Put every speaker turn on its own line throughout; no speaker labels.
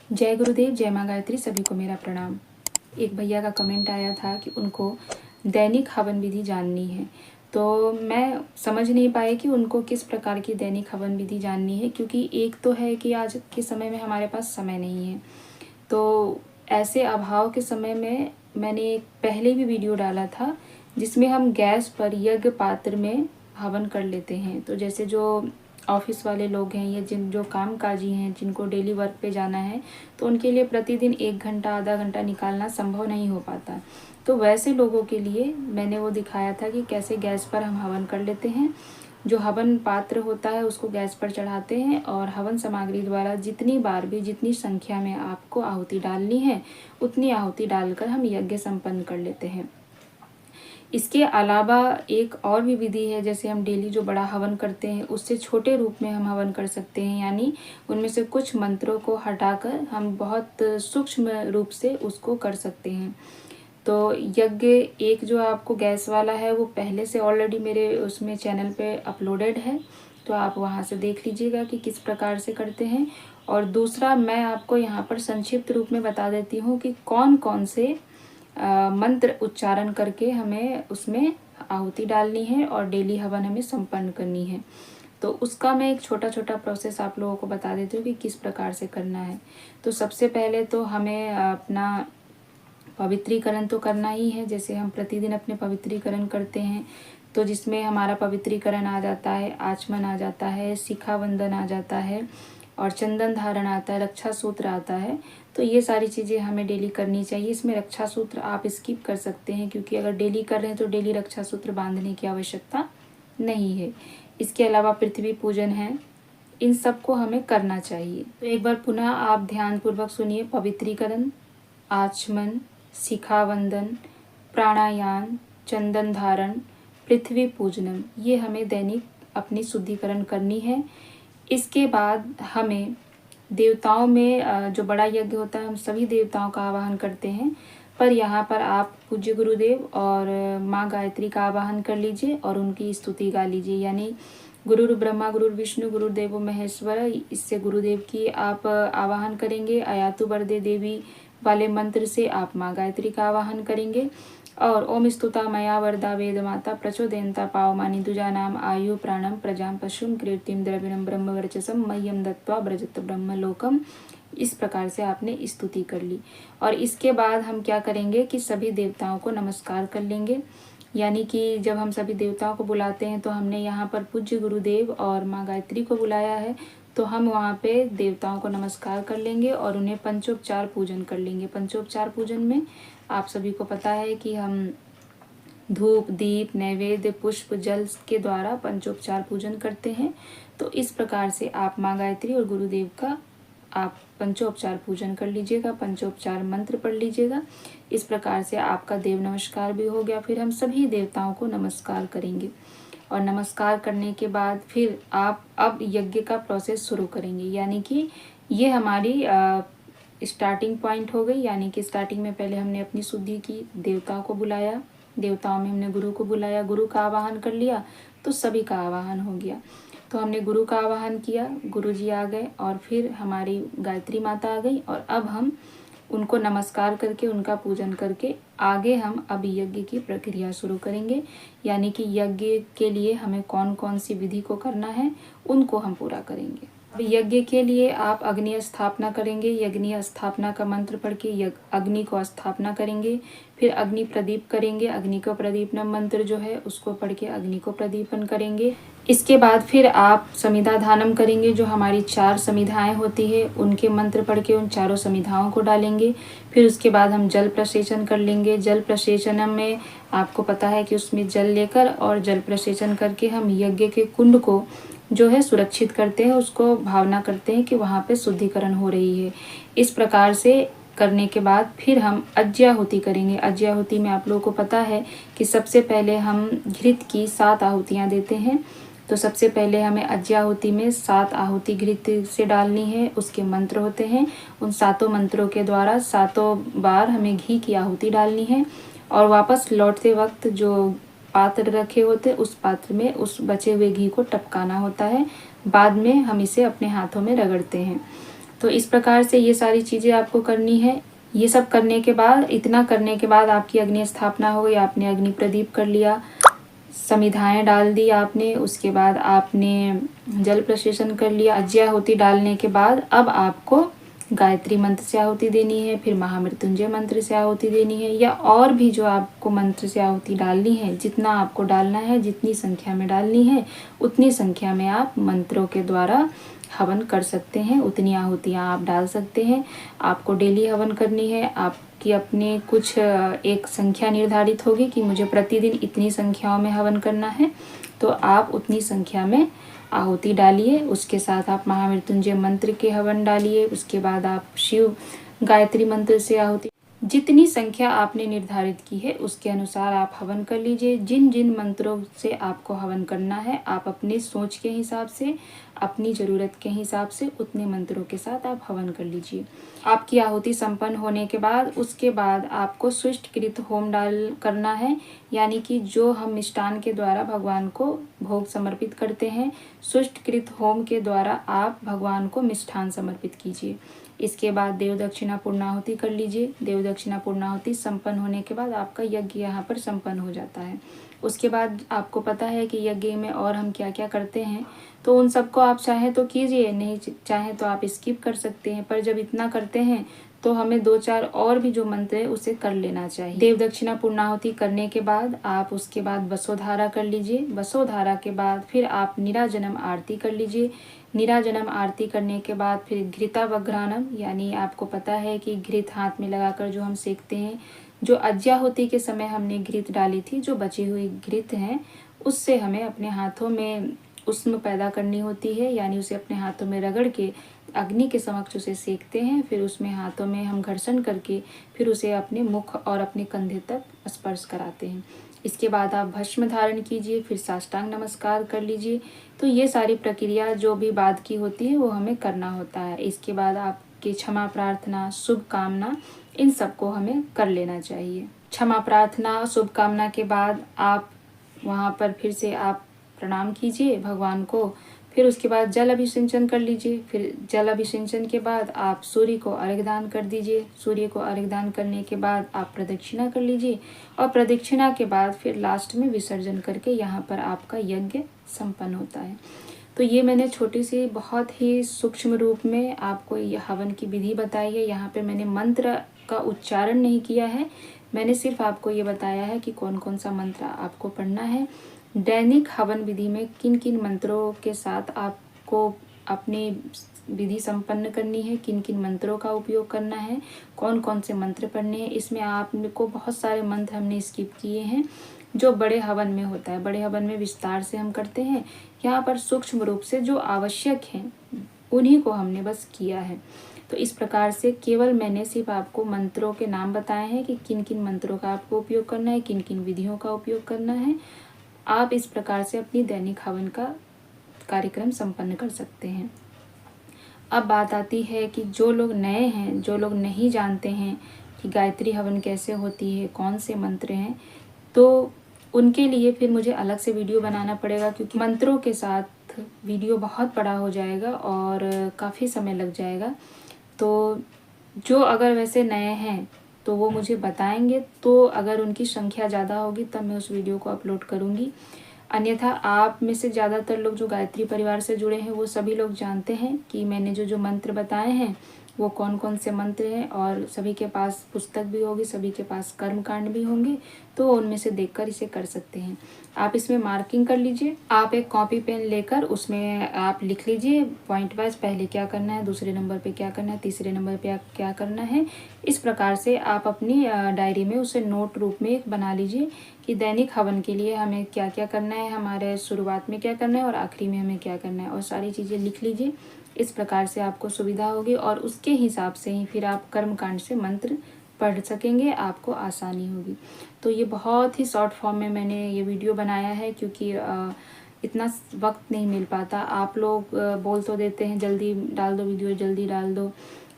जय गुरुदेव, जय माँ गायत्री, सभी को मेरा प्रणाम। एक भैया का कमेंट आया था कि उनको दैनिक हवन विधि जाननी है। तो मैं समझ नहीं पाई कि उनको किस प्रकार की दैनिक हवन विधि जाननी है, क्योंकि एक तो है कि आज के समय में हमारे पास समय नहीं है। तो ऐसे अभाव के समय में मैंने एक पहले भी वीडियो डाला था जिसमें हम गैस पर यज्ञ पात्र में हवन कर लेते हैं। तो जैसे जो ऑफिस वाले लोग हैं या जो कामकाजी हैं, जिनको डेली वर्क पे जाना है, तो उनके लिए प्रतिदिन 1 घंटा आधा घंटा निकालना संभव नहीं हो पाता। तो वैसे लोगों के लिए मैंने वो दिखाया था कि कैसे गैस पर हम हवन कर लेते हैं। जो हवन पात्र होता है उसको गैस पर चढ़ाते हैं और हवन सामग्री द्वारा जितनी बार भी जितनी संख्या में आपको आहुति डालनी है उतनी आहुति डालकर हम यज्ञ संपन्न कर लेते हैं। इसके अलावा एक और भी विधि है, जैसे हम डेली जो बड़ा हवन करते हैं उससे छोटे रूप में हम हवन कर सकते हैं, यानी उनमें से कुछ मंत्रों को हटाकर हम बहुत सूक्ष्म रूप से उसको कर सकते हैं। तो यज्ञ एक जो आपको गैस वाला है वो पहले से ऑलरेडी मेरे उसमें चैनल पे अपलोडेड है, तो आप वहाँ से देख लीजिएगा कि किस प्रकार से करते हैं। और दूसरा मैं आपको यहाँ पर संक्षिप्त रूप में बता देती हूँ कि कौन कौन से मंत्र उच्चारण करके हमें उसमें आहुति डालनी है और डेली हवन हमें संपन्न करनी है। तो उसका मैं एक छोटा छोटा प्रोसेस आप लोगों को बता देती हूँ कि किस प्रकार से करना है। तो सबसे पहले तो हमें अपना पवित्रीकरण तो करना ही है, जैसे हम प्रतिदिन अपने पवित्रीकरण करते हैं। तो जिसमें हमारा पवित्रीकरण आ जाता है, आचमन आ जाता है, शिखा वंदन आ जाता है और चंदन धारण आता है, रक्षा सूत्र आता है। तो ये सारी चीज़ें हमें डेली करनी चाहिए। इसमें रक्षा सूत्र आप स्किप कर सकते हैं, क्योंकि अगर डेली कर रहे हैं तो डेली रक्षा सूत्र बांधने की आवश्यकता नहीं है। इसके अलावा पृथ्वी पूजन है, इन सबको हमें करना चाहिए। तो एक बार पुनः आप ध्यानपूर्वक सुनिए। पवित्रीकरण, आचमन, शिखा वंदन, प्राणायाम, चंदन धारण, पृथ्वी पूजनम, ये हमें दैनिक अपनी शुद्धिकरण करनी है। इसके बाद हमें देवताओं में जो बड़ा यज्ञ होता है हम सभी देवताओं का आवाहन करते हैं, पर यहाँ पर आप पूज्य गुरुदेव और माँ गायत्री का आवाहन कर लीजिए और उनकी स्तुति गा लीजिए। यानी गुरुर ब्रह्मा गुरुर विष्णु गुरुदेव महेश्वर, इससे गुरुदेव की आप आवाहन करेंगे। अयातु वरदे देवी वाले मंत्र से आप माँ गायत्री का आवाहन करेंगे और ओम स्तुता मया वरदा वेद माता प्रचोदयंता पावमानी दुजा नाम आयु प्राणम प्रजाम पशुम कीर्तिम द्रविणम ब्रह्म वर्चसम मह्यम दत्वा ब्रजत ब्रह्म लोकम, इस प्रकार से आपने स्तुति कर ली। और इसके बाद हम क्या करेंगे कि सभी देवताओं को नमस्कार कर लेंगे। यानी कि जब हम सभी देवताओं को बुलाते हैं तो हमने यहाँ पर पूज्य गुरुदेव और माँ गायत्री को बुलाया है, तो हम वहाँ पे देवताओं को नमस्कार कर लेंगे और उन्हें पंचोपचार पूजन कर लेंगे। पंचोपचार पूजन में आप सभी को पता है कि हम धूप दीप नैवेद्य पुष्प जल के द्वारा पंचोपचार पूजन करते हैं। तो इस प्रकार से आप माँ गायत्री और गुरुदेव का आप पंचोपचार पूजन कर लीजिएगा, पंचोपचार मंत्र पढ़ लीजिएगा। इस प्रकार से आपका देव नमस्कार भी हो गया। फिर हम सभी देवताओं को नमस्कार करेंगे और नमस्कार करने के बाद फिर आप अब यज्ञ का प्रोसेस शुरू करेंगे। यानी कि ये हमारी स्टार्टिंग पॉइंट हो गई। यानी कि स्टार्टिंग में पहले हमने अपनी शुद्धि की, देवताओं को बुलाया, देवताओं में हमने गुरु को बुलाया, गुरु का आवाहन कर लिया, तो सभी का आवाहन हो गया। तो हमने गुरु का आवाहन किया, गुरु जी आ गए और फिर हमारी गायत्री माता आ गई और अब हम उनको नमस्कार करके उनका पूजन करके आगे हम अब यज्ञ की प्रक्रिया शुरू करेंगे। यानी कि यज्ञ के लिए हमें कौन कौन सी विधि को करना है उनको हम पूरा करेंगे। अब यज्ञ के लिए आप अग्नि स्थापना करेंगे। यज्ञ स्थापना का मंत्र पढ़ के अग्नि को स्थापना करेंगे। फिर अग्नि प्रदीप करेंगे। अग्नि को प्रदीपनम मंत्र जो है उसको पढ़ के अग्नि को प्रदीपन करेंगे। इसके बाद फिर आप समिधा दानम करेंगे। जो हमारी 4 समिधाएं होती है उनके मंत्र पढ़ के उन चारों समिधाओं को डालेंगे। फिर उसके बाद हम जल प्रसेचन कर लेंगे। जल प्रसेचन में आपको पता है कि उसमें जल लेकर और जल प्रसेचन करके हम यज्ञ के कुंड को जो है सुरक्षित करते हैं, उसको भावना करते हैं कि वहाँ पे शुद्धिकरण हो रही है। इस प्रकार से करने के बाद फिर हम अज्याहुति करेंगे। अज्याहुति में आप लोगों को पता है कि सबसे पहले हम घृत की 7 आहुतियाँ देते हैं। तो सबसे पहले हमें अज्याहुति में 7 आहुति घृत से डालनी है। उसके मंत्र होते हैं, उन 7 मंत्रों के द्वारा 7 बार हमें घी की आहुति डालनी है और वापस लौटते वक्त जो पात्र रखे होते उस पात्र में उस बचे हुए घी को टपकाना होता है। बाद में हम इसे अपने हाथों में रगड़ते हैं। तो इस प्रकार से ये सारी चीज़ें आपको करनी है। ये सब करने के बाद, इतना करने के बाद आपकी अग्नि स्थापना हो गई, आपने अग्नि प्रदीप कर लिया, समिधाएं डाल दी आपने, उसके बाद आपने जल प्रशेषण कर लिया। आहुति डालने के बाद अब आपको गायत्री मंत्र से आहुति देनी है, फिर महामृत्युंजय मंत्र से आहुति देनी है, या और भी जो आपको मंत्र से आहुति डालनी है, जितना आपको डालना है, जितनी संख्या में डालनी है उतनी संख्या में आप मंत्रों के द्वारा हवन कर सकते हैं, उतनी आहुतियाँ आप डाल सकते हैं। आपको डेली हवन करनी है, आपकी अपने कुछ एक संख्या निर्धारित होगी कि मुझे प्रतिदिन इतनी संख्याओं में हवन करना है, तो आप उतनी संख्या में आहुति डालिए। उसके साथ आप महामृत्युंजय मंत्र के हवन डालिए, उसके बाद आप शिव गायत्री मंत्र से आहुति, जितनी संख्या आपने निर्धारित की है उसके अनुसार आप हवन कर लीजिए। जिन जिन मंत्रों से आपको हवन करना है, आप अपने सोच के हिसाब से, अपनी ज़रूरत के हिसाब से उतने मंत्रों के साथ आप हवन कर लीजिए। आपकी आहुति संपन्न होने के बाद, उसके बाद आपको सुष्टकृत होम डाल करना है, यानी कि जो हम मिष्टान के द्वारा भगवान को भोग समर्पित करते हैं, सुष्टकृत होम के द्वारा आप भगवान को मिष्ठान समर्पित कीजिए। इसके बाद देव दक्षिणा पूर्णाहुति कर लीजिए। देव दक्षिणा पूर्णाहुति संपन्न होने के बाद आपका यज्ञ यहाँ पर संपन्न हो जाता है। उसके बाद आपको पता है कि यज्ञ में और हम क्या क्या करते हैं, तो उन सबको आप चाहे तो कीजिए, नहीं चाहे तो आप स्किप कर सकते हैं। पर जब इतना करते हैं तो हमें 2-4 और भी जो मंत्र है उसे कर लेना चाहिए। देव दक्षिणा पूर्णाहुति करने के बाद आप उसके बाद वसोधारा कर लीजिए। वसोधारा के बाद फिर आप निराजनम आरती कर लीजिए। निराजनम आरती करने के बाद फिर घृतावघ्राणम, यानी आपको पता है कि घृत हाथ में लगाकर जो हम सेकते हैं, जो अज्याहुति के समय हमने घृत डाली थी, जो बची हुई घृत हैं उससे हमें अपने हाथों में उष्ण पैदा करनी होती है, यानी उसे अपने हाथों में रगड़ के अग्नि के समक्ष उसे सेकते हैं, फिर उसमें हाथों में हम घर्षण करके फिर उसे अपने मुख और अपने कंधे तक स्पर्श कराते हैं। इसके बाद आप भस्म धारण कीजिए, फिर साष्टांग नमस्कार कर लीजिए। तो ये सारी प्रक्रिया जो भी बाद की होती है वो हमें करना होता है। इसके बाद आपकी क्षमा प्रार्थना, शुभ कामना, इन सबको हमें कर लेना चाहिए। क्षमा प्रार्थना, शुभ कामना के बाद आप वहाँ पर फिर से आप प्रणाम कीजिए भगवान को। फिर उसके बाद जल अभिषेचन कर लीजिए। फिर जल अभिषेचन के बाद आप सूर्य को अर्घ्य दान कर दीजिए। सूर्य को अर्घ्य दान करने के बाद आप प्रदक्षिणा कर लीजिए, और प्रदक्षिणा के बाद फिर लास्ट में विसर्जन करके यहाँ पर आपका यज्ञ संपन्न होता है। तो ये मैंने छोटी सी बहुत ही सूक्ष्म रूप में आपको ये हवन की विधि बताई है। यहाँ पे मैंने मंत्र का उच्चारण नहीं किया है, मैंने सिर्फ आपको ये बताया है कि कौन कौन सा मंत्र आपको पढ़ना है। दैनिक हवन विधि में किन किन मंत्रों के साथ आपको अपनी विधि संपन्न करनी है, किन किन मंत्रों का उपयोग करना है, कौन कौन से मंत्र पढ़ने हैं। इसमें आपको बहुत सारे मंत्र हमने स्किप किए हैं जो बड़े हवन में होता है। बड़े हवन में विस्तार से हम करते हैं, यहाँ पर सूक्ष्म रूप से जो आवश्यक हैं उन्हीं को हमने बस किया है। तो इस प्रकार से केवल मैंने सिर्फ आपको मंत्रों के नाम बताए हैं कि किन किन मंत्रों का आपको उपयोग करना है, किन किन विधियों का उपयोग करना है। आप इस प्रकार से अपनी दैनिक हवन का कार्यक्रम संपन्न कर सकते हैं। अब बात आती है कि जो लोग नए हैं, जो लोग नहीं जानते हैं कि गायत्री हवन कैसे होती है, कौन से मंत्र हैं, तो उनके लिए फिर मुझे अलग से वीडियो बनाना पड़ेगा, क्योंकि मंत्रों के साथ वीडियो बहुत बड़ा हो जाएगा और काफ़ी समय लग जाएगा। तो जो अगर वैसे नए हैं तो वो मुझे बताएंगे, तो अगर उनकी संख्या ज़्यादा होगी तब मैं उस वीडियो को अपलोड करूँगी। अन्यथा आप में से ज़्यादातर लोग जो गायत्री परिवार से जुड़े हैं वो सभी लोग जानते हैं कि मैंने जो जो मंत्र बताए हैं वो कौन कौन से मंत्र हैं, और सभी के पास पुस्तक भी होगी, सभी के पास कर्मकांड भी होंगे, तो उनमें से देखकर इसे कर सकते हैं। आप इसमें मार्किंग कर लीजिए। आप एक कॉपी पेन लेकर उसमें आप लिख लीजिए पॉइंट वाइज, पहले क्या करना है, दूसरे नंबर पे क्या करना है, तीसरे नंबर पे क्या करना है। इस प्रकार से आप अपनी डायरी में उसे नोट रूप में एक बना लीजिए कि दैनिक हवन के लिए हमें क्या क्या करना है, हमारे शुरुआत में क्या करना है और आखिरी में हमें क्या करना है, और सारी चीज़ें लिख लीजिए। इस प्रकार से आपको सुविधा होगी और उसके हिसाब से ही फिर आप कर्मकांड से मंत्र पढ़ सकेंगे, आपको आसानी होगी। तो ये बहुत ही शॉर्ट फॉर्म में मैंने ये वीडियो बनाया है, क्योंकि इतना वक्त नहीं मिल पाता। आप लोग बोल तो देते हैं जल्दी डाल दो वीडियो, जल्दी डाल दो,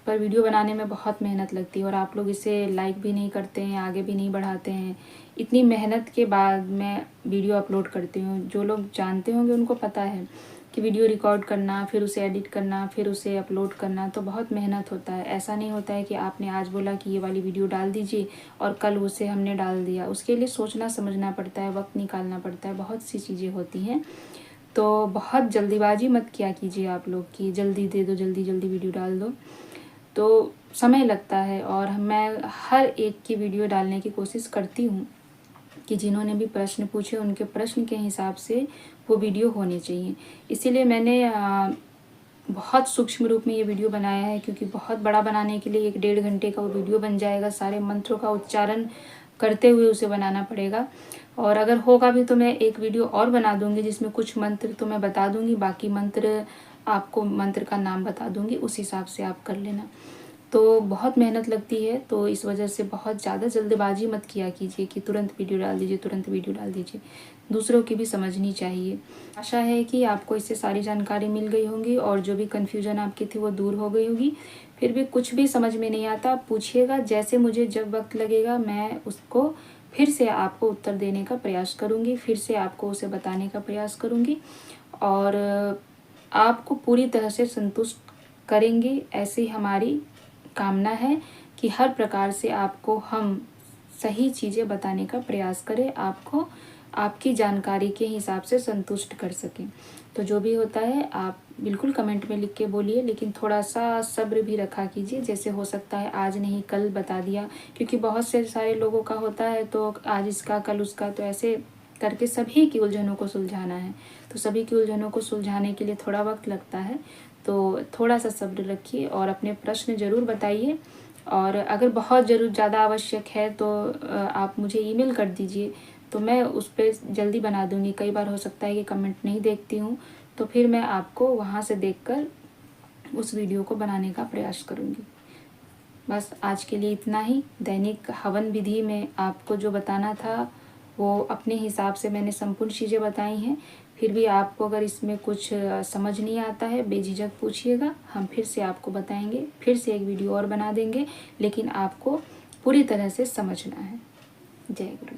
पर वीडियो बनाने में बहुत मेहनत लगती है और आप लोग इसे लाइक भी नहीं करते हैं, आगे भी नहीं बढ़ाते हैं। इतनी मेहनत के बाद मैं वीडियो अपलोड करती हूँ। जो लोग जानते होंगे उनको पता है कि वीडियो रिकॉर्ड करना, फिर उसे एडिट करना, फिर उसे अपलोड करना, तो बहुत मेहनत होता है। ऐसा नहीं होता है कि आपने आज बोला कि ये वाली वीडियो डाल दीजिए और कल उसे हमने डाल दिया। उसके लिए सोचना समझना पड़ता है, वक्त निकालना पड़ता है, बहुत सी चीज़ें होती हैं। तो बहुत जल्दीबाजी मत किया कीजिए आप लोग कि जल्दी दे दो, जल्दी जल्दी वीडियो डाल दो, तो समय लगता है। और मैं हर एक की वीडियो डालने की कोशिश करती हूँ कि जिन्होंने भी प्रश्न पूछे उनके प्रश्न के हिसाब से वो वीडियो होनी चाहिए। इसीलिए मैंने बहुत सूक्ष्म रूप में ये वीडियो बनाया है, क्योंकि बहुत बड़ा बनाने के लिए 1-1.5 घंटे का वो वीडियो बन जाएगा। सारे मंत्रों का उच्चारण करते हुए उसे बनाना पड़ेगा। और अगर होगा भी तो मैं एक वीडियो और बना दूंगी जिसमें कुछ मंत्र तो मैं बता दूंगी, बाकी मंत्र आपको मंत्र का नाम बता दूंगी, उस हिसाब से आप कर लेना। तो बहुत मेहनत लगती है, तो इस वजह से बहुत ज़्यादा जल्दबाजी मत किया कीजिए कि तुरंत वीडियो डाल दीजिए, तुरंत वीडियो डाल दीजिए। दूसरों की भी समझनी चाहिए। आशा है कि आपको इससे सारी जानकारी मिल गई होंगी और जो भी कन्फ्यूजन आपकी थी वो दूर हो गई होगी। फिर भी कुछ भी समझ में नहीं आता पूछिएगा, जैसे मुझे जब वक्त लगेगा मैं उसको फिर से आपको उत्तर देने का प्रयास करूँगी, फिर से आपको उसे बताने का प्रयास करूँगी और आपको पूरी तरह से संतुष्ट करेंगे, ऐसी हमारी कामना है कि हर प्रकार से आपको हम सही चीज़ें बताने का प्रयास करें, आपको आपकी जानकारी के हिसाब से संतुष्ट कर सकें। तो जो भी होता है आप बिल्कुल कमेंट में लिख के बोलिए, लेकिन थोड़ा सा सब्र भी रखा कीजिए। जैसे हो सकता है आज नहीं कल बता दिया, क्योंकि बहुत से सारे लोगों का होता है तो आज इसका कल उसका, तो ऐसे करके सभी की उलझनों को सुलझाना है। तो सभी की उलझनों को सुलझाने के लिए थोड़ा वक्त लगता है, तो थोड़ा सा सब्र रखिए और अपने प्रश्न ज़रूर बताइए। और अगर बहुत ज़्यादा आवश्यक है तो आप मुझे ईमेल कर दीजिए, तो मैं उस पर जल्दी बना दूंगी। कई बार हो सकता है कि कमेंट नहीं देखती हूँ, तो फिर मैं आपको वहाँ से देखकर उस वीडियो को बनाने का प्रयास करूँगी। बस आज के लिए इतना ही। दैनिक हवन विधि में आपको जो बताना था वो अपने हिसाब से मैंने संपूर्ण चीज़ें बताई हैं। फिर भी आपको अगर इसमें कुछ समझ नहीं आता है, बेझिझक पूछिएगा, हम फिर से आपको बताएंगे, फिर से एक वीडियो और बना देंगे, लेकिन आपको पूरी तरह से समझना है। जय गुरु।